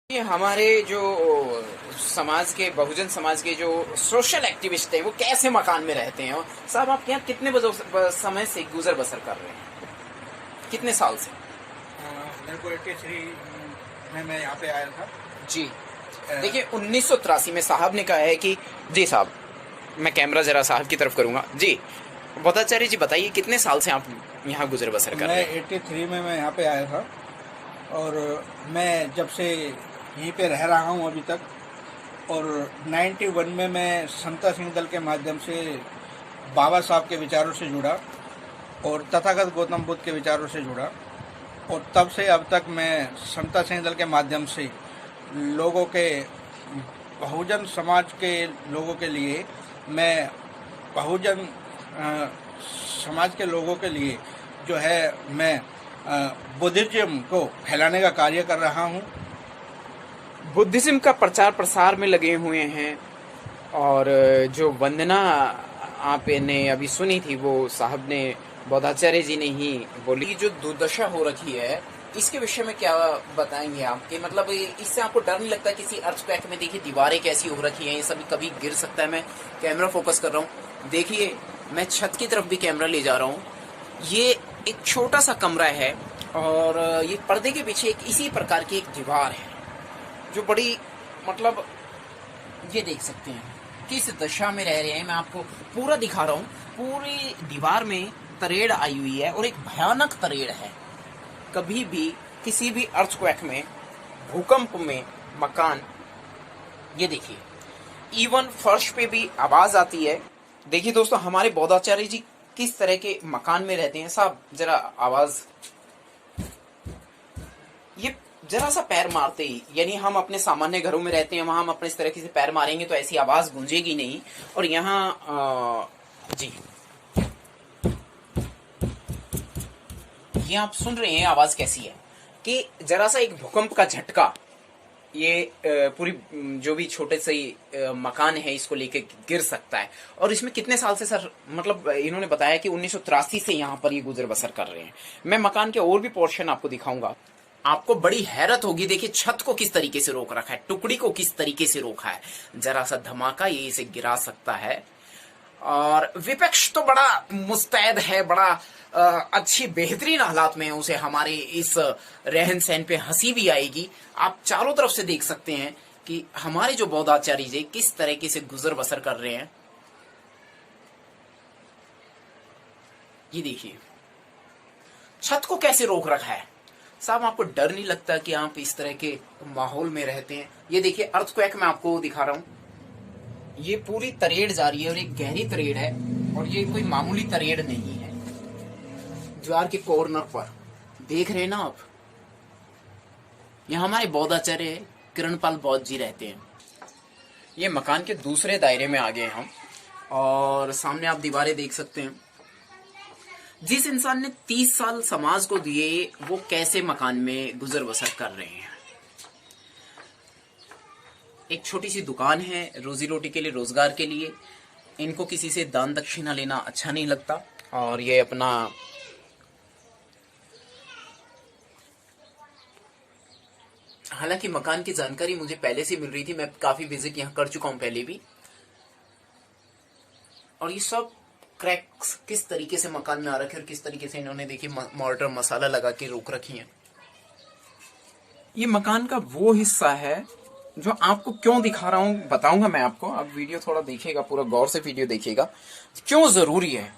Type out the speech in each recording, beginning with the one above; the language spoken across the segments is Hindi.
ये हमारे जो समाज के बहुजन समाज के जो सोशल एक्टिविस्ट हैं वो कैसे मकान में रहते हैं। और साहब आप यहाँ कितने समय से गुजर बसर कर रहे हैं, कितने साल से? मेरे को 83 में मैं यहाँ पे आया था जी। देखिए 1983 में साहब ने कहा है कि जी साहब, मैं कैमरा जरा साहब की तरफ करूंगा जी। बोधाचार्य जी बताइए कितने साल से आप यहाँ गुजर बसर कर रहे हैं? 83 में मैं यहाँ पे आया था और मैं जब से यहीं पे रह रहा हूँ अभी तक। और 91 में मैं समता सिंह दल के माध्यम से बाबा साहब के विचारों से जुड़ा और तथागत गौतम बुद्ध के विचारों से जुड़ा। और तब से अब तक मैं समता सिंह दल के माध्यम से लोगों के, बहुजन समाज के लोगों के लिए, मैं बहुजन समाज के लोगों के लिए जो है मैं बुद्धिज्म को फैलाने का कार्य कर रहा हूँ। बुद्धिज्म का प्रचार प्रसार में लगे हुए हैं। और जो वंदना आपने अभी सुनी थी वो साहब ने, बोधाचार्य जी ने ही बोली। जो दुर्दशा हो रखी है इसके विषय में क्या बताएंगे आप? कि मतलब इससे आपको डर नहीं लगता किसी अर्थक्वेक में? देखिए दीवारें कैसी हो रखी हैं, ये सब कभी गिर सकता है। मैं कैमरा फोकस कर रहा हूँ, देखिए मैं छत की तरफ भी कैमरा ले जा रहा हूँ। ये एक छोटा सा कमरा है और ये पर्दे के पीछे एक इसी प्रकार की एक दीवार है जो बड़ी, मतलब ये देख सकते हैं किस दशा में रह रहे हैं। मैं आपको पूरा दिखा रहा हूँ। पूरी दीवार में तरेड़ आई हुई है और एक भयानक तरेड़ है। कभी भी किसी भी अर्थक्वेक में, भूकंप में मकान, ये देखिए इवन फर्श पे भी आवाज आती है। देखिए दोस्तों हमारे बोधाचार्य जी किस तरह के मकान में रहते हैं। साहब जरा आवाज, ये जरा सा पैर मारते ही, यानी हम अपने सामान्य घरों में रहते हैं, वहां हम अपने इस तरह से पैर मारेंगे तो ऐसी आवाज गूंजेगी नहीं। और यहाँ जी ये आप सुन रहे हैं आवाज कैसी है कि जरा सा एक भूकंप का झटका ये पूरी जो भी छोटे से मकान है इसको लेके गिर सकता है। और इसमें कितने साल से सर, मतलब इन्होंने बताया कि 1983 से यहाँ पर ये गुजर बसर कर रहे हैं। मैं मकान के और भी पोर्शन आपको दिखाऊंगा, आपको बड़ी हैरत होगी। देखिए छत को किस तरीके से रोक रखा है, टुकड़ी को किस तरीके से रोका है। जरा सा धमाका ये इसे गिरा सकता है। और विपक्ष तो बड़ा मुस्तैद है, बड़ा अच्छी बेहतरीन हालात में है। उसे हमारे इस रहन सहन पे हंसी भी आएगी। आप चारों तरफ से देख सकते हैं कि हमारे जो बोधाचार्य जी किस तरीके से गुजर बसर कर रहे हैं। ये देखिए छत को कैसे रोक रखा है। साहब आपको डर नहीं लगता कि आप इस तरह के माहौल में रहते हैं? ये देखिए अर्थक्वेक में आपको दिखा रहा हूं, ये पूरी तरेड़ जा रही है और एक गहरी तरेड़ है और ये कोई मामूली तरेड़ नहीं है। दीवार के कॉर्नर पर देख रहे हैं ना आप, यहाँ हमारे बोधाचार्य किरणपाल बौद्ध जी रहते हैं। ये मकान के दूसरे दायरे में आ गए हम और सामने आप दीवारें देख सकते हैं। जिस इंसान ने 30 साल समाज को दिए वो कैसे मकान में गुजर बसर कर रहे हैं। एक छोटी सी दुकान है रोजी रोटी के लिए, रोजगार के लिए। इनको किसी से दान दक्षिणा लेना अच्छा नहीं लगता। और ये अपना हालांकि मकान की जानकारी मुझे पहले से मिल रही थी, मैं काफी विजिट यहाँ कर चुका हूं पहले भी। और ये सब क्रैक्स किस तरीके से मकान में आ रखे और किस तरीके से इन्होंने देखिए मॉर्टर मसाला लगा के रोक रखी है। ये मकान का वो हिस्सा है जो आपको क्यों दिखा रहा हूं, बताऊंगा मैं आपको। आप वीडियो थोड़ा देखिएगा, पूरा गौर से वीडियो देखिएगा। क्यों जरूरी है,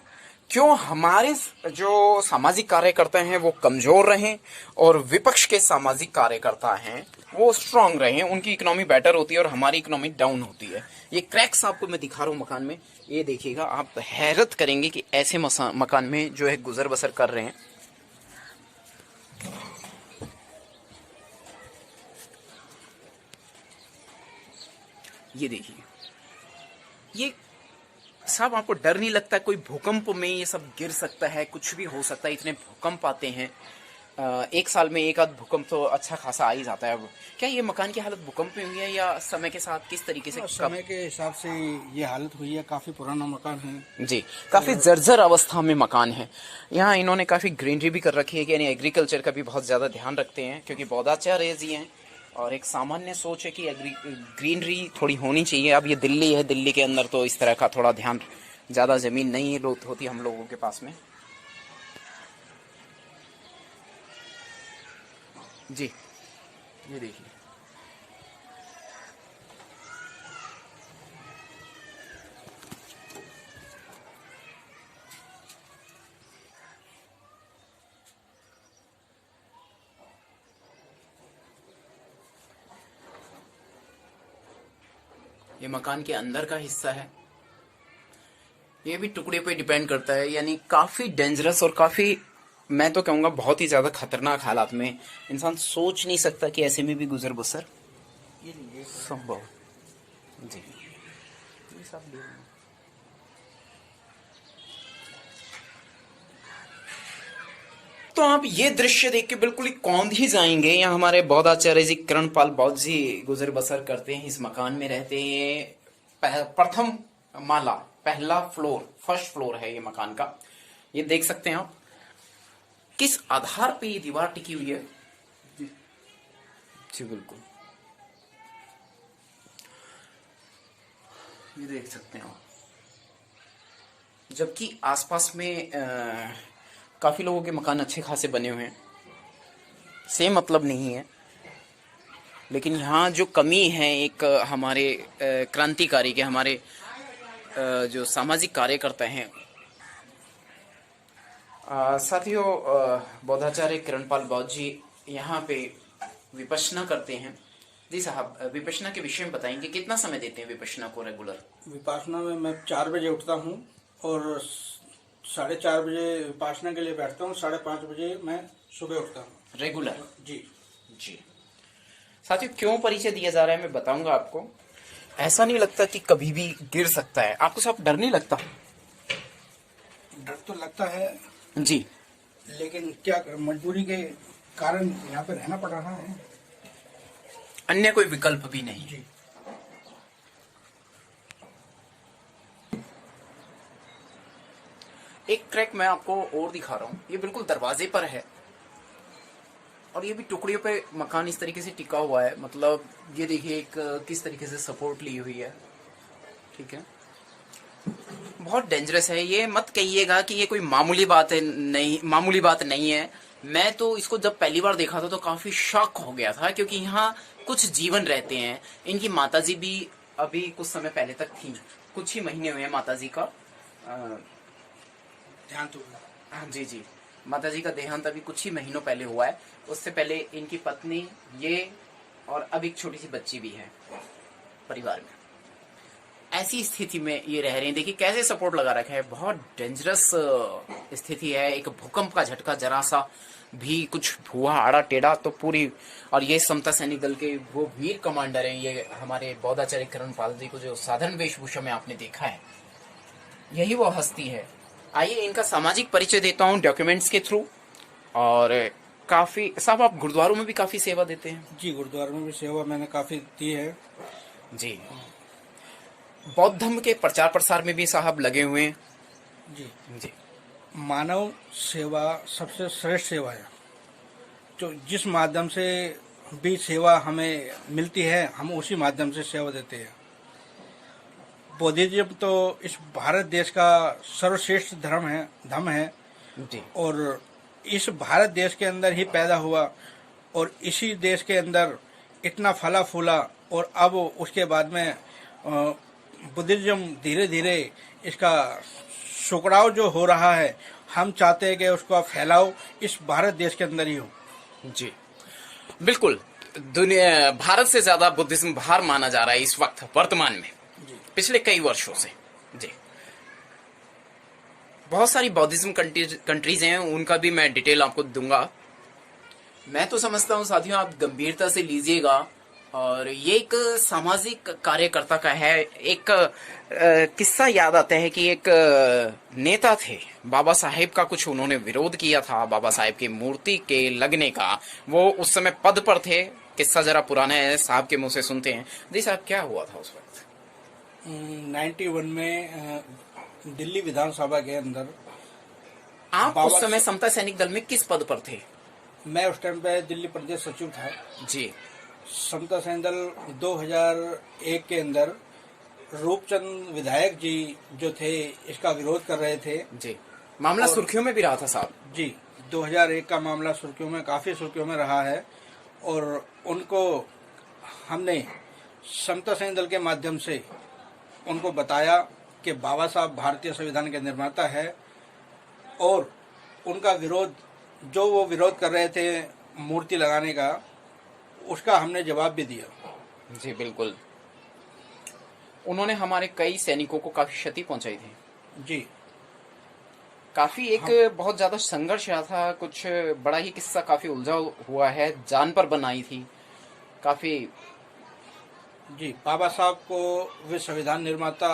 क्यों हमारे जो सामाजिक कार्यकर्ता हैं वो कमजोर रहें और विपक्ष के सामाजिक कार्यकर्ता हैं वो स्ट्रांग रहें, उनकी इकोनॉमी बेटर होती है और हमारी इकोनॉमी डाउन होती है। ये क्रैक्स आपको मैं दिखा रहा हूं मकान में, ये देखिएगा। आप हैरत करेंगे कि ऐसे मकान में जो है गुजर बसर कर रहे हैं। ये देखिए, ये साहब आपको डर नहीं लगता कोई भूकंप में ये सब गिर सकता है, कुछ भी हो सकता है। इतने भूकंप आते हैं, एक साल में एक आध भूकंप तो अच्छा खासा आ ही जाता है। अब क्या ये मकान की हालत भूकंप में हुई है या समय के साथ किस तरीके से? समय के हिसाब से ये हालत हुई है। काफी पुराना मकान है जी, काफी जर्जर अवस्था में मकान है। यहाँ इन्होंने काफी ग्रीनरी भी कर रखी है, यानी एग्रीकल्चर का भी बहुत ज्यादा ध्यान रखते हैं क्योंकि बोधाचार्य जी हैं और एक सामान्य सोच है कि ग्रीनरी थोड़ी होनी चाहिए। अब ये दिल्ली है, दिल्ली के अंदर तो इस तरह का थोड़ा ध्यान, ज़्यादा ज़मीन नहीं होती हम लोगों के पास में। जी, ये देखिए, ये मकान के अंदर का हिस्सा है। ये भी टुकड़े पे डिपेंड करता है, यानी काफ़ी डेंजरस और काफ़ी, मैं तो कहूँगा बहुत ही ज़्यादा खतरनाक हालात में इंसान सोच नहीं सकता कि ऐसे में भी गुजर बसर संभव। जी, ये सब ले लें। तो आप ये दृश्य देख के बिल्कुल ही कौंध ही जाएंगे। यहाँ हमारे बौद्धाचार्य जी किरणपाल बौद्ध जी गुजर बसर करते हैं, इस मकान में रहते हैं। प्रथम माला, पहला फ्लोर, फर्स्ट फ्लोर है ये मकान का। ये देख सकते हैं आप किस आधार पे ये दीवार टिकी हुई है। जी बिल्कुल, ये देख सकते हैं आप। जबकि आसपास में काफी लोगों के मकान अच्छे खासे बने हुए हैं, सेम मतलब नहीं है, लेकिन यहाँ जो कमी है एक हमारे क्रांतिकारी के, हमारे जो सामाजिक कार्यकर्ता हैं, साथियों, बौद्धाचार्य किरणपाल बौद्ध जी यहाँ पे विपश्यना करते हैं। जी साहब, विपश्यना के विषय में बताएंगे, कितना समय देते हैं विपश्यना को रेगुलर? विपासना में मैं 4 बजे उठता हूँ और 4:30 बजे विपासना के लिए बैठता हूँ। 5:30 बजे मैं सुबह उठता हूँ रेगुलर। जी जी साथियों, क्यों परिचय दिया जा रहा है मैं बताऊंगा आपको। ऐसा नहीं लगता कि कभी भी गिर सकता है? आपको सब डर नहीं लगता? डर तो लगता है जी, लेकिन क्या करें, मजबूरी के कारण यहाँ पे रहना पड़ रहा है, अन्य कोई विकल्प भी नहीं। जी। एक क्रैक मैं आपको और दिखा रहा हूँ, ये बिल्कुल दरवाजे पर है और ये भी टुकड़ियों पे मकान इस तरीके से टिका हुआ है। मतलब ये देखिए एक किस तरीके से सपोर्ट ली हुई है, ठीक है। बहुत डेंजरस है, ये मत कहिएगा कि ये कोई मामूली बात है, नहीं मामूली बात नहीं है। मैं तो इसको जब पहली बार देखा था तो काफी शॉक हो गया था, क्योंकि यहाँ कुछ जीवन रहते हैं। इनकी माताजी भी अभी कुछ समय पहले तक थी, कुछ ही महीने हुए हैं माताजी का ध्यान तो हाँ जी जी, माताजी का देहांत अभी कुछ ही महीनों पहले हुआ है। उससे पहले इनकी पत्नी, ये और अब एक छोटी सी बच्ची भी है परिवार में। ऐसी स्थिति में ये रह रहे हैं। देखिए कैसे सपोर्ट लगा रखा है, बहुत डेंजरस स्थिति है। एक भूकंप का झटका जरा सा भी कुछ हुआ आड़ा टेढ़ा तो पूरी। और ये समता सैनिक दल के वो वीर कमांडर हैं, ये हमारे बौद्धाचार्य किरणपाल जी को जो साधारण वेशभूषा में आपने देखा है, यही वो हस्ती है। आइए इनका सामाजिक परिचय देता हूँ डॉक्यूमेंट्स के थ्रू। और काफी साहब, आप गुरुद्वारों में भी काफी सेवा देते हैं? जी, गुरुद्वारा में भी सेवा मैंने काफी दी है। जी, बौद्ध धर्म के प्रचार प्रसार में भी साहब लगे हुए हैं? जी जी, मानव सेवा सबसे श्रेष्ठ सेवा है। जो जिस माध्यम से भी सेवा हमें मिलती है, हम उसी माध्यम से सेवा देते हैं। बौद्धिज्म तो इस भारत देश का सर्वश्रेष्ठ धर्म है जी, और इस भारत देश के अंदर ही पैदा हुआ और इसी देश के अंदर इतना फला फूला। और अब उसके बाद में बुद्धिज्म धीरे धीरे इसका सुकड़ाव जो हो रहा है, हम चाहते हैं कि उसका फैलाव इस भारत देश के अंदर ही हो। जी बिल्कुल। दुनिया, भारत से ज्यादा बुद्धिज्म बाहर माना जा रहा है इस वक्त वर्तमान में, पिछले कई वर्षों से। जी, बहुत सारी बौद्धिज्म कंट्रीज हैं, उनका भी मैं डिटेल आपको दूंगा। मैं तो समझता हूँ साथियों, आप गंभीरता से लीजिएगा। और ये एक सामाजिक कार्यकर्ता का है। एक किस्सा याद आता है कि एक नेता थे, बाबा साहेब का कुछ उन्होंने विरोध किया था, बाबा साहेब की मूर्ति के लगने का। वो उस समय पद पर थे। किस्सा जरा पुराना है, साहब के मुंह से सुनते हैं। जी साहब, क्या हुआ था उस वक्त? 91 में दिल्ली विधानसभा के अंदर आप उस समय समता सैनिक दल में किस पद पर थे? मैं उस टाइम पे दिल्ली प्रदेश सचिव था। जी, समता सैंदल 2001 के अंदर रूपचंद विधायक जी जो थे इसका विरोध कर रहे थे। जी, मामला और- सुर्खियों में भी रहा था साहब। जी, 2001 का मामला सुर्खियों में, काफ़ी सुर्खियों में रहा है और उनको हमने समता सैंदल के माध्यम से उनको बताया कि बाबा साहब भारतीय संविधान के निर्माता है और उनका विरोध, जो वो विरोध कर रहे थे मूर्ति लगाने का, उसका हमने जवाब भी दिया। जी बिल्कुल, उन्होंने हमारे कई सैनिकों को काफी क्षति पहुंचाई थी। जी, काफी एक बहुत ज्यादा संघर्ष रहा था, कुछ बड़ा ही किस्सा काफी उलझा हुआ है, जान पर बनाई थी काफी। जी, बाबा साहब को वे संविधान निर्माता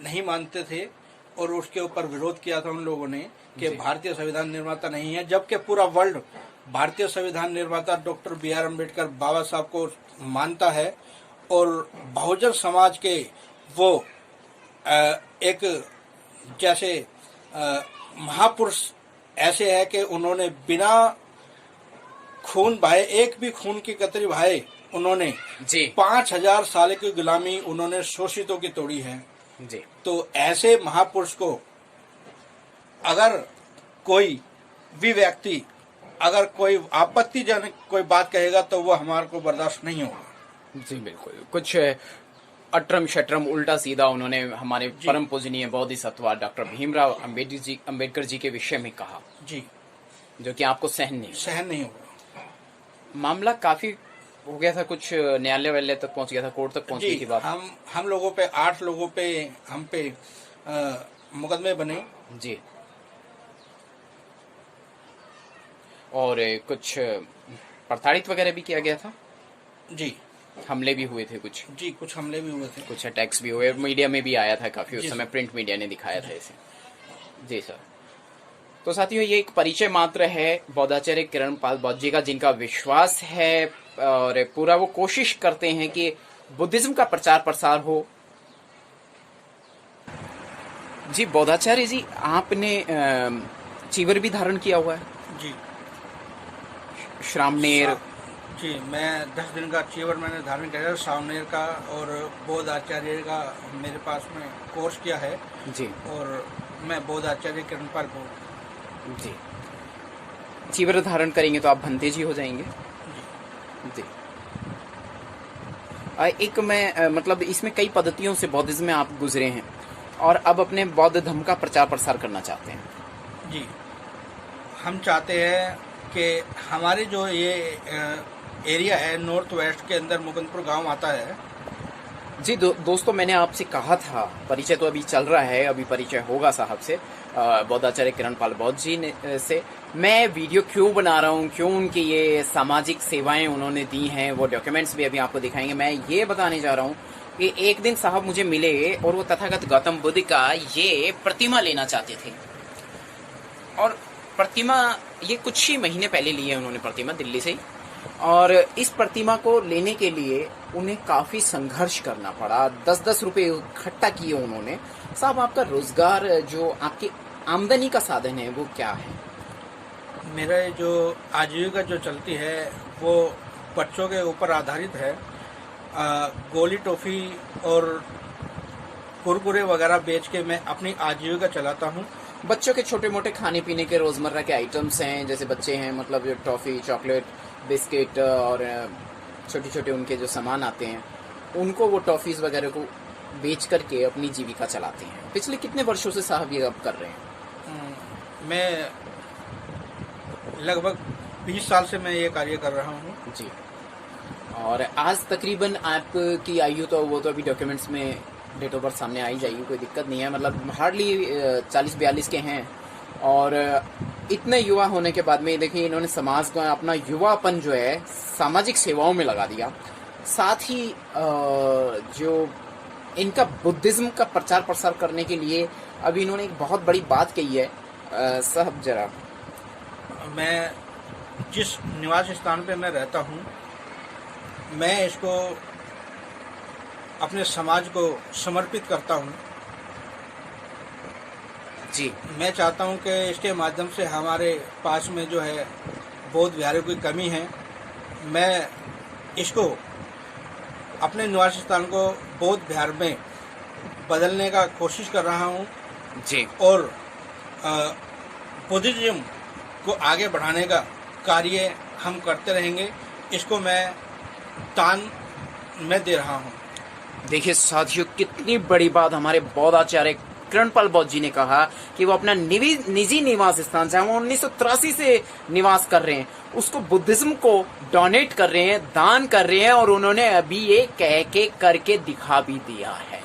नहीं मानते थे और उसके ऊपर विरोध किया था उन लोगों ने कि जी। भारतीय संविधान निर्माता नहीं है, जबकि पूरा वर्ल्ड भारतीय संविधान निर्माता डॉक्टर बी.आर. अम्बेडकर बाबा साहब को मानता है और बहुजन समाज के वो एक जैसे महापुरुष ऐसे है कि उन्होंने बिना खून बहाए, एक भी खून की कतरी बहाए, उन्होंने जी 5000 साल की गुलामी उन्होंने शोषितों की तोड़ी है। जी तो ऐसे महापुरुष को अगर कोई भी व्यक्ति अगर कोई आपत्तिजनक कोई बात कहेगा तो वो हमारे को बर्दाश्त नहीं होगा। जी बिल्कुल, कुछ अट्रम शट्रम उल्टा सीधा उन्होंने हमारे जी। परम पूजनीय बोधिसत्व डॉक्टर भीमराव अम्बेडकर जी के विषय में कहा, जी, जो कि आपको सहन नहीं। सहन नहीं होगा। मामला काफी हो गया था, कुछ न्यायालय वाले तक पहुंच गया था, कोर्ट तक पहुंच गई जी, थी बात। हम लोगों पे 8 लोगों पे हम पे मुकदमे बने। जी, और कुछ प्रताड़ित वगैरह भी किया गया था, जी हमले भी हुए थे कुछ जी, कुछ हमले भी हुए थे। कुछ अटैक्स भी हुए, मीडिया में भी आया था काफी, उस जी समय सर। प्रिंट मीडिया ने दिखाया था इसे। जी सर। तो साथियों, ये एक परिचय मात्र है बौद्धाचार्य किरणपाल बौद्ध जी का, जिनका विश्वास है और पूरा वो कोशिश करते हैं कि बुद्धिज्म का प्रचार प्रसार हो। जी बौद्धाचार्य जी, आपने चीवर भी धारण किया हुआ है, जी, श्रामणेर। जी, मैं 10 दिन का चीवर मैंने धारण किया है, सावनेर का और बौद्ध आचार्य का मेरे पास में कोर्स किया है जी और मैं बौद्ध आचार्य किरणपाल बौद्ध। जी, चीवर धारण करेंगे तो आप भंते जी हो जाएंगे। जी, जी, एक मैं मतलब इसमें कई पद्धतियों से बौद्धिज्म में आप गुजरे हैं और अब अपने बौद्ध धर्म का प्रचार प्रसार करना चाहते हैं। जी, हम चाहते हैं कि हमारे जो ये एरिया है नॉर्थ वेस्ट के अंदर मुकुंदपुर गांव आता है। जी दोस्तों, मैंने आपसे कहा था, परिचय तो अभी चल रहा है, अभी परिचय होगा साहब से, बौद्धाचार्य किरणपाल बौद्ध जी से। मैं वीडियो क्यों बना रहा हूँ, क्यों उनकी ये सामाजिक सेवाएं उन्होंने दी हैं, वो डॉक्यूमेंट्स भी अभी आपको दिखाएंगे। मैं ये बताने जा रहा हूँ कि एक दिन साहब मुझे मिले और वो तथागत गौतम बुद्ध का ये प्रतिमा लेना चाहते थे। और प्रतिमा ये कुछ ही महीने पहले ली है उन्होंने प्रतिमा, दिल्ली से ही। और इस प्रतिमा को लेने के लिए उन्हें काफी संघर्ष करना पड़ा, 10-10 रुपए इकट्ठा किए उन्होंने। साहब, आपका रोजगार, जो आपकी आमदनी का साधन है, वो क्या है? मेरा जो आजीविका जो चलती है वो बच्चों के ऊपर आधारित है। गोली टॉफी और कुरकुरे वगैरह बेच के मैं अपनी आजीविका चलाता हूँ। बच्चों के छोटे मोटे खाने पीने के रोजमर्रा के आइटम्स हैं, जैसे बच्चे हैं, मतलब जो टॉफी, चॉकलेट, बिस्किट और छोटे छोटे उनके जो सामान आते हैं, उनको वो टॉफीज वगैरह को बेच करके अपनी जीविका चलाते हैं। पिछले कितने वर्षों से साहब ये अब कर रहे हैं? मैं लगभग 20 साल से मैं ये कार्य कर रहा हूँ। जी, और आज तकरीबन आपकी आयु, तो वो तो अभी डॉक्यूमेंट्स में डेट ऑफ बर्थ सामने आ ही जाएगी, कोई दिक्कत नहीं है, मतलब हार्डली 40-42 के हैं। और इतने युवा होने के बाद में देखिए, इन्होंने समाज को अपना युवापन जो है सामाजिक सेवाओं में लगा दिया। साथ ही जो इनका बुद्धिज्म का प्रचार प्रसार करने के लिए अभी इन्होंने एक बहुत बड़ी बात कही है। साहब जरा, मैं जिस निवास स्थान पे मैं रहता हूँ, मैं इसको अपने समाज को समर्पित करता हूँ। जी, मैं चाहता हूँ कि इसके माध्यम से हमारे पास में जो है बौद्ध विहारों की कमी है, मैं इसको अपने निवास स्थान को बौद्ध विहार में बदलने का कोशिश कर रहा हूँ जी। और बुद्धिज्म को आगे बढ़ाने का कार्य हम करते रहेंगे। इसको मैं दान में दे रहा हूँ। देखिए साथियों, कितनी बड़ी बात हमारे बौद्धाचार्य किरणपाल बौद्ध जी ने कहा कि वो अपना निजी निवास स्थान, जहाँ वो 1983 से निवास कर रहे हैं, उसको बुद्धिज्म को डोनेट कर रहे हैं, दान कर रहे हैं। और उन्होंने अभी ये कह के करके दिखा भी दिया है।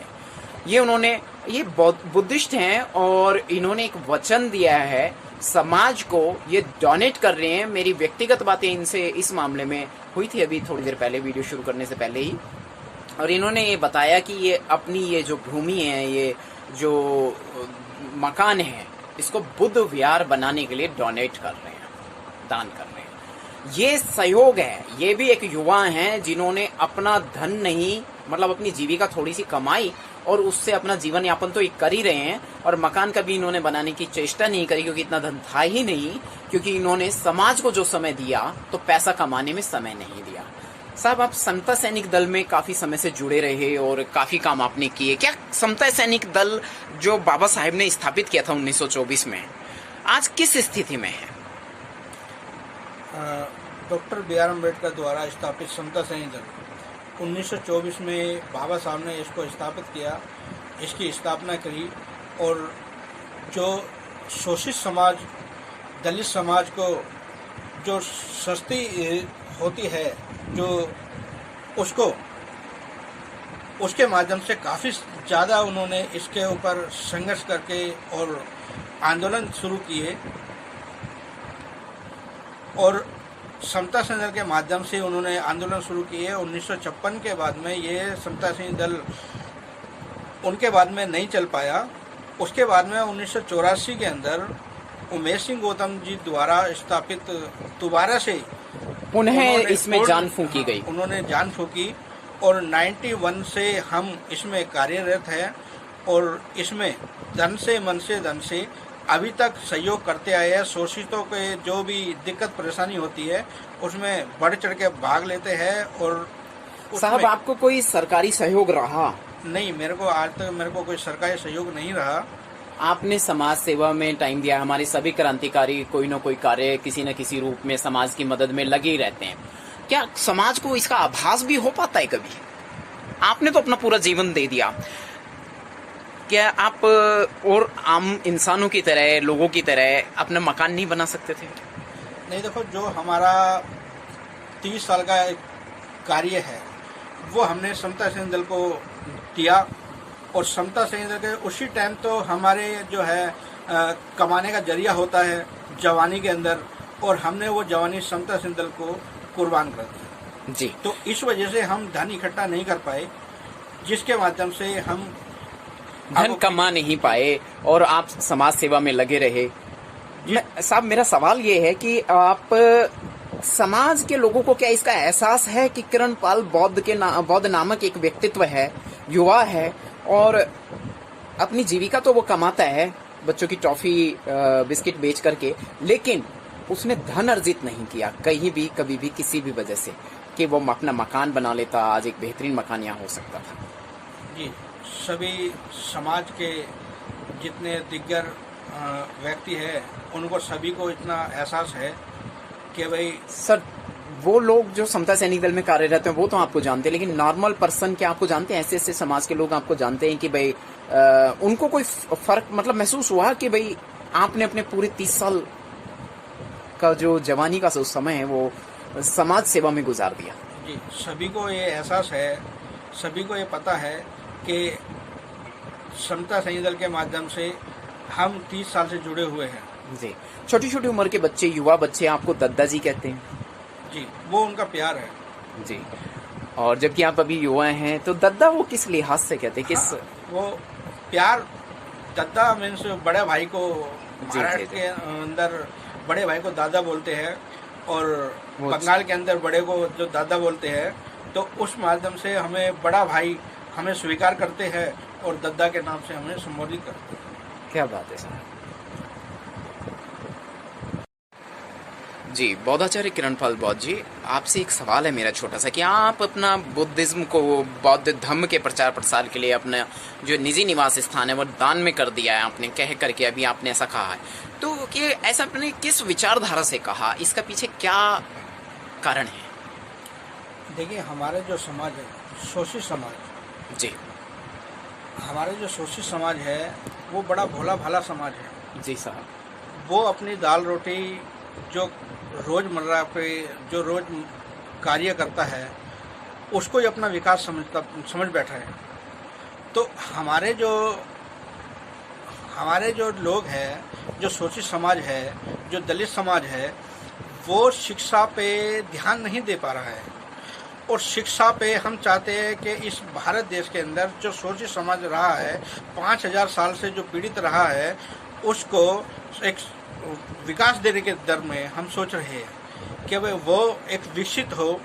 ये बुद्धिस्ट हैं और इन्होंने एक वचन दिया है समाज को, ये डोनेट कर रहे हैं। मेरी व्यक्तिगत बातें इनसे इस मामले में हुई थी अभी थोड़ी देर पहले, वीडियो शुरू करने से पहले ही। और इन्होंने ये बताया कि ये अपनी ये जो भूमि है, ये जो मकान है, इसको बुद्ध विहार बनाने के लिए डोनेट कर रहे हैं, दान कर रहे हैं। ये सहयोग है। ये भी एक युवा हैं जिन्होंने अपना धन नहीं, मतलब अपनी जीविका थोड़ी सी कमाई और उससे अपना जीवन यापन तो कर ही रहे हैं। और मकान का भी इन्होंने बनाने की चेष्टा नहीं करी, क्योंकि इतना धन था ही नहीं, क्योंकि इन्होंने समाज को जो समय दिया तो पैसा कमाने में समय नहीं दिया। साहब, आप समता सैनिक दल में काफी समय से जुड़े रहे और काफी काम आपने किए। क्या समता सैनिक दल जो बाबा साहेब ने स्थापित किया था 1924 में, आज किस स्थिति में है? डॉक्टर बी आर अम्बेडकर द्वारा स्थापित समता सैनिक दल 1924 में बाबा साहब ने इसको स्थापित किया, इसकी स्थापना करी। और जो शोषित समाज, दलित समाज को जो सस्ती होती है, जो उसके माध्यम से काफ़ी ज़्यादा उन्होंने इसके ऊपर संघर्ष करके और आंदोलन शुरू किए। और समता सैनिक दल के माध्यम से उन्होंने आंदोलन शुरू किए। 1956 के बाद में ये समता सैनिक दल उनके बाद में नहीं चल पाया। उसके बाद में 1984 के अंदर उमेश सिंह गौतम जी द्वारा स्थापित दोबारा से पुनः इसमें जान फूंकी गई। उन्होंने जान फूंकी और 91 से हम इसमें कार्यरत हैं और इसमें धन से मन से धन से अभी तक सहयोग करते आए हैं। शोषितों के जो भी दिक्कत परेशानी होती है उसमें बढ़ चढ़ के भाग लेते हैं। और साहब, आपको कोई सरकारी सहयोग रहा? नहीं, आज तक कोई सरकारी सहयोग नहीं रहा। आपने समाज सेवा में टाइम दिया। हमारे सभी क्रांतिकारी कोई न कोई कार्य किसी न किसी रूप में समाज की मदद में लगे ही रहते हैं। क्या समाज को इसका आभास भी हो पाता है कभी? आपने तो अपना पूरा जीवन दे दिया, क्या आप और आम इंसानों की तरह, लोगों की तरह अपना मकान नहीं बना सकते थे? नहीं, देखो, जो हमारा 30 साल का कार्य है वो हमने समता सैनिक दल को दिया। और समता सैनिक दल के उसी टाइम तो हमारे जो है कमाने का जरिया होता है जवानी के अंदर, और हमने वो जवानी समता सैनिक दल को कुर्बान कर दी जी। तो इस वजह से हम धन इकट्ठा नहीं कर पाए, जिसके माध्यम से हम धन कमा नहीं पाए और आप समाज सेवा में लगे रहे। साहब, मेरा सवाल ये है कि आप समाज के लोगों को क्या इसका एहसास है कि किरणपाल बौद्ध नामक एक व्यक्तित्व है, युवा है, और अपनी जीविका तो वो कमाता है बच्चों की टॉफी बिस्किट बेच करके, लेकिन उसने धन अर्जित नहीं किया कहीं भी, कभी भी, किसी भी वजह से, कि वो अपना मकान बना लेता, आज एक बेहतरीन मकान यहाँ हो सकता था। जी, सभी समाज के जितने दिग्गज व्यक्ति है उनको सभी को इतना एहसास है कि भाई सर, वो लोग जो समता सैनिक दल में कार्यरत हैं वो तो आपको जानते हैं, लेकिन नॉर्मल पर्सन क्या आपको जानते हैं? ऐसे ऐसे समाज के लोग आपको जानते हैं कि भाई उनको कोई फर्क मतलब महसूस हुआ कि भाई आपने अपने पूरे 30 साल का जो जवानी का समय है वो समाज सेवा में गुजार दिया? जी, सभी को ये एहसास है, सभी को ये पता है कि समता सैनिक दल के माध्यम से हम 30 साल से जुड़े हुए हैं। जी। छोटी छोटी उम्र के बच्चे, युवा बच्चे आपको दद्दा जी कहते हैं? जी, वो उनका प्यार है। जी। और जबकि आप अभी युवा हैं तो दद्दा वो किस लिहाज से कहते हैं? किस वो प्यार, दद्दा मीन्स बड़े भाई को, महाराष्ट्र के अंदर बड़े भाई को दादा बोलते हैं और बंगाल के अंदर बड़े को जो दादा बोलते हैं, तो उस माध्यम से हमें बड़ा भाई हमें स्वीकार करते हैं और दद्दा के नाम से हमें संबोधित करते हैं। क्या बात है सर। जी, बौद्धाचार्य किरणपाल बौद्ध जी, आपसे एक सवाल है मेरा छोटा सा कि आप अपना बुद्धिज्म को, बौद्ध धम्म के प्रचार प्रसार के लिए अपना जो निजी निवास स्थान है वो दान में कर दिया है आपने, कह करके अभी आपने ऐसा कहा है। तो कि ऐसा आपने किस विचारधारा से कहा, इसका पीछे क्या कारण है? देखिए, हमारे जो समाज है, शोषित समाज, जी हमारे जो शोषित समाज है वो बड़ा भोला भाला समाज है। जी साहब। वो अपनी दाल रोटी जो रोज़मर्रा पे जो रोज़ कार्य करता है उसको ही अपना विकास समझ बैठा है। तो हमारे जो लोग हैं, जो शोषित समाज है, जो दलित समाज है, वो शिक्षा पे ध्यान नहीं दे पा रहा है। और शिक्षा पे हम चाहते हैं कि इस भारत देश के अंदर जो शोषित समाज रहा है, 5000 साल से जो पीड़ित रहा है, उसको एक विकास देने के दर में हम सोच रहे हैं कि वो एक विकसित हो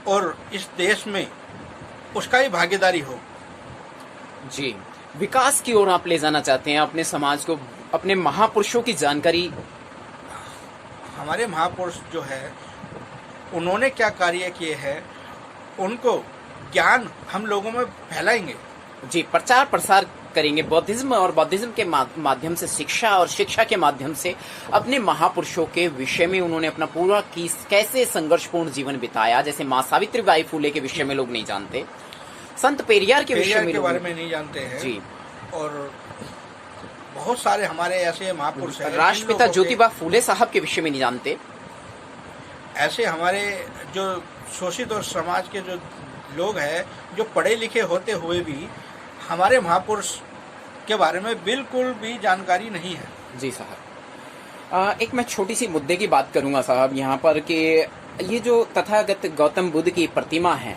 और इस देश में उसका ही भागीदारी हो। जी, विकास की ओर आप ले जाना चाहते हैं अपने समाज को, अपने महापुरुषों की जानकारी। हमारे महापुरुष जो है उन्होंने क्या कार्य किए हैं, उनको ज्ञान हम लोगों में फैलाएंगे। जी, प्रचार प्रसार करेंगे बौद्धिज्म, और बौद्धिज्म के माध्यम से शिक्षा, और शिक्षा के माध्यम से अपने महापुरुषों के विषय में उन्होंने अपना पूरा कैसे संघर्षपूर्ण जीवन बिताया। जैसे माँ सावित्रीबाई फूले के विषय में लोग नहीं जानते, संत पेरियार के विषय में बारे में नहीं जानते हैं जी, और बहुत सारे हमारे ऐसे महापुरुष हैं, राष्ट्रपिता ज्योतिबा फूले साहब के विषय में नहीं जानते। ऐसे हमारे जो शोषित और समाज के जो लोग हैं, जो पढ़े लिखे होते हुए भी हमारे महापुरुष के बारे में बिल्कुल भी जानकारी नहीं है। जी साहब, एक मैं छोटी सी मुद्दे की बात करूंगा साहब यहाँ पर कि ये जो तथागत गौतम बुद्ध की प्रतिमा है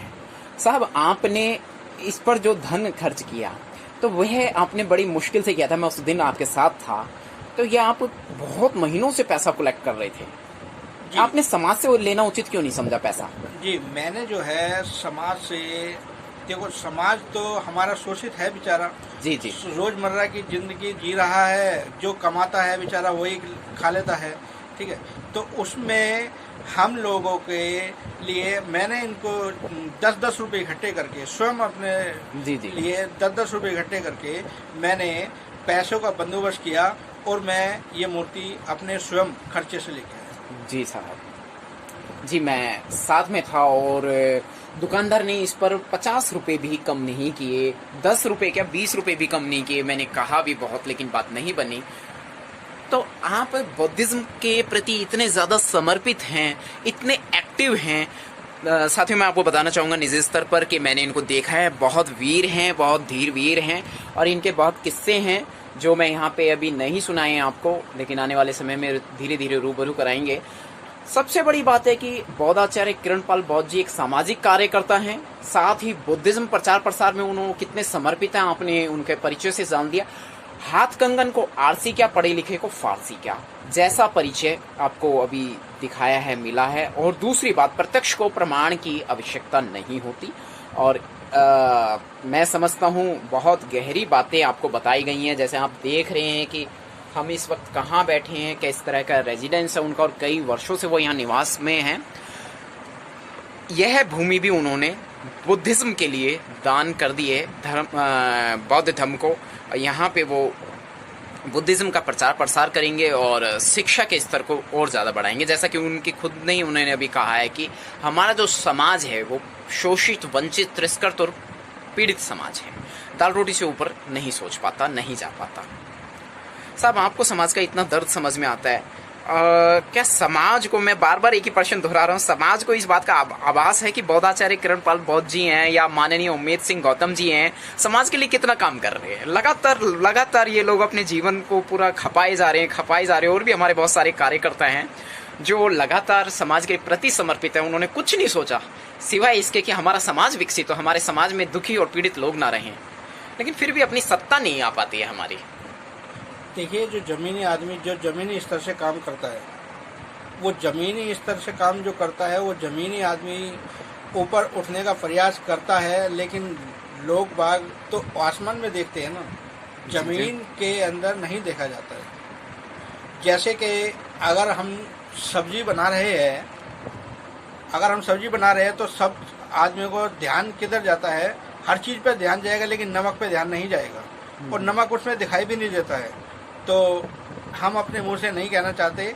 साहब, आपने इस पर जो धन खर्च किया तो वह आपने बड़ी मुश्किल से किया था। मैं उस दिन आपके साथ था, तो ये आप बहुत महीनों से पैसा कलेक्ट कर रहे थे। आपने समाज से लेना उचित क्यों नहीं समझा पैसा? जी, मैंने जो है समाज से, देखो समाज तो हमारा शोषित है बेचारा। जी जी, रोजमर्रा की जिंदगी जी रहा है, जो कमाता है बेचारा वही खा लेता है, ठीक है। तो उसमें हम लोगों के लिए मैंने इनको 10-10 रुपये इकट्ठे करके स्वयं अपने जी जी लिए 10-10 रुपये इकट्ठे करके मैंने पैसों का बंदोबस्त किया और मैं ये मूर्ति अपने स्वयं खर्चे से लेके आया। जी साहब, जी मैं साथ में था और दुकानदार ने इस पर 50 रुपए भी कम नहीं किए, 10 रुपए क्या 20 रुपए भी कम नहीं किए। मैंने कहा भी बहुत, लेकिन बात नहीं बनी। तो आप बुद्धिज्म के प्रति इतने ज़्यादा समर्पित हैं, इतने एक्टिव हैं। साथियों, मैं आपको बताना चाहूँगा निजी स्तर पर कि मैंने इनको देखा है, बहुत वीर हैं, बहुत धीर वीर हैं, और इनके बहुत किस्से हैं जो मैं यहाँ पे अभी नहीं सुनाए हैं आपको, लेकिन आने वाले समय में धीरे धीरे रूबरू कराएंगे। सबसे बड़ी बात है कि बौद्धाचार्य किरणपाल बौद्ध जी एक सामाजिक कार्यकर्ता हैं, साथ ही बुद्धिज्म प्रचार प्रसार में उन्होंने कितने समर्पित हैं आपने उनके परिचय से जान दिया। हाथ कंगन को आरसी क्या, पढ़े लिखे को फारसी क्या, जैसा परिचय आपको अभी दिखाया है, मिला है। और दूसरी बात, प्रत्यक्ष को प्रमाण की आवश्यकता नहीं होती, और मैं समझता हूँ बहुत गहरी बातें आपको बताई गई हैं। जैसे आप देख रहे हैं कि हम इस वक्त कहाँ बैठे हैं, किस तरह का रेजिडेंस है उनका, और कई वर्षों से वो यहाँ निवास में हैं। यह भूमि भी उन्होंने बुद्धिज्म के लिए दान कर दी है, बौद्ध धर्म को। यहाँ पे वो बुद्धिज्म का प्रचार प्रसार करेंगे और शिक्षा के स्तर को और ज़्यादा बढ़ाएंगे। जैसा कि उनकी खुद ने ही उन्होंने अभी कहा है कि हमारा जो समाज है वो शोषित, वंचित, तिरस्कृत और पीड़ित समाज है, दाल रोटी से ऊपर नहीं सोच पाता, नहीं जा पाता। साहब, आपको समाज का इतना दर्द समझ में आता है, क्या समाज को, मैं बार बार एक ही प्रश्न दोहरा रहा हूँ, समाज को इस बात का आभास है कि बौद्धाचार्य किरणपाल बौद्ध जी हैं या माननीय उम्मेद सिंह गौतम जी हैं, समाज के लिए कितना काम कर रहे हैं? लगातार ये लोग अपने जीवन को पूरा खपाए जा रहे हैं। और भी हमारे बहुत सारे कार्यकर्ता हैं जो लगातार समाज के प्रति समर्पित हैं। उन्होंने कुछ नहीं सोचा सिवाय इसके कि हमारा समाज विकसित हो, हमारे समाज में दुखी और पीड़ित लोग ना रहें, लेकिन फिर भी अपनी सत्ता नहीं आ पाती है हमारी। देखिए, जो ज़मीनी आदमी जो ज़मीनी स्तर से काम करता है, वो ज़मीनी स्तर से काम जो करता है, वो ज़मीनी आदमी ऊपर उठने का प्रयास करता है, लेकिन लोग बाग तो आसमान में देखते हैं ना, ज़मीन के अंदर नहीं देखा जाता है। जैसे कि अगर हम सब्जी बना रहे हैं, अगर हम सब्जी बना रहे हैं तो सब आदमी को ध्यान किधर जाता है, हर चीज़ पे ध्यान जाएगा लेकिन नमक पे ध्यान नहीं जाएगा, और नमक उसमें दिखाई भी नहीं देता है। तो हम अपने मुंह से नहीं कहना चाहते,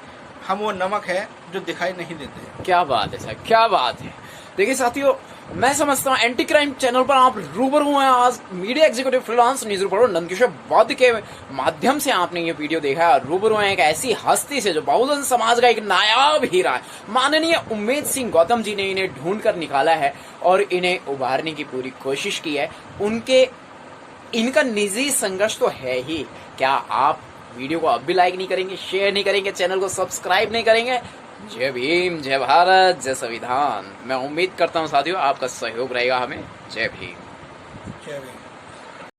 हम वो नमक है जो दिखाई नहीं देते। क्या बात है सर, क्या बात है। देखिए साथियों, मैं समझता हूँ एंटी क्राइम चैनल पर आप रूबरू हुए हैं आज media executive freelance news reporter Nandkishore Vadh के माध्यम से आपने ये वीडियो देखा है। रूबरू हैं एक ऐसी हस्ती से जो बहुजन समाज का एक नायाब हीरा है। माननीय उम्मेद सिंह गौतम जी ने इन्हें ढूंढ कर निकाला है और इन्हें उभारने की पूरी कोशिश की है। इनका निजी संघर्ष तो है ही। क्या आप वीडियो को अब भी लाइक नहीं करेंगे, शेयर नहीं करेंगे, चैनल को सब्सक्राइब नहीं करेंगे? जय भीम, जय भारत, जय संविधान। मैं उम्मीद करता हूं साथियों आपका सहयोग रहेगा हमें। जय भीम। जय भीम।